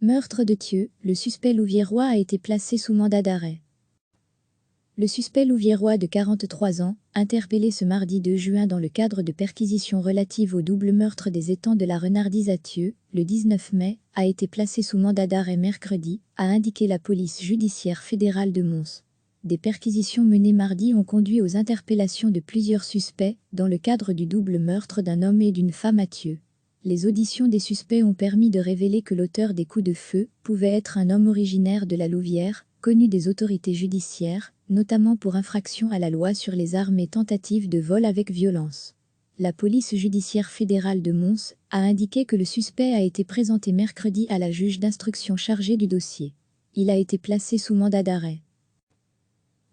Meurtre de Thieux, le suspect louviérois a été placé sous mandat d'arrêt. Le suspect louviérois de 43 ans, interpellé ce mardi 2 juin dans le cadre de perquisitions relatives au double meurtre des étangs de la Renardise à Thieux, le 19 mai, a été placé sous mandat d'arrêt mercredi, a indiqué la police judiciaire fédérale de Mons. Des perquisitions menées mardi ont conduit aux interpellations de plusieurs suspects, dans le cadre du double meurtre d'un homme et d'une femme à Thieux. Les auditions des suspects ont permis de révéler que l'auteur des coups de feu pouvait être un homme originaire de la Louvière, connu des autorités judiciaires, notamment pour infraction à la loi sur les armes et tentative de vol avec violence. La police judiciaire fédérale de Mons a indiqué que le suspect a été présenté mercredi à la juge d'instruction chargée du dossier. Il a été placé sous mandat d'arrêt.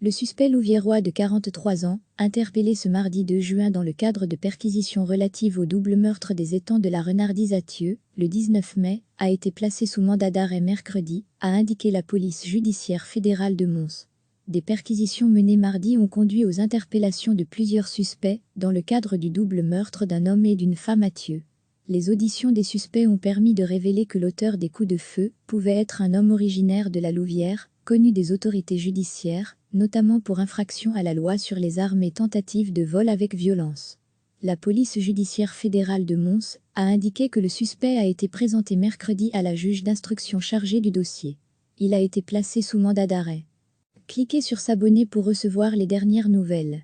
Le suspect louviérois de 43 ans, interpellé ce mardi 2 juin dans le cadre de perquisitions relatives au double meurtre des étangs de la Renardise à Thieux, le 19 mai, a été placé sous mandat d'arrêt mercredi, a indiqué la police judiciaire fédérale de Mons. Des perquisitions menées mardi ont conduit aux interpellations de plusieurs suspects, dans le cadre du double meurtre d'un homme et d'une femme à Thieux. Les auditions des suspects ont permis de révéler que l'auteur des coups de feu pouvait être un homme originaire de la Louvière, connu des autorités judiciaires, notamment pour infraction à la loi sur les armes et tentative de vol avec violence. La police judiciaire fédérale de Mons a indiqué que le suspect a été présenté mercredi à la juge d'instruction chargée du dossier. Il a été placé sous mandat d'arrêt. Cliquez sur s'abonner pour recevoir les dernières nouvelles.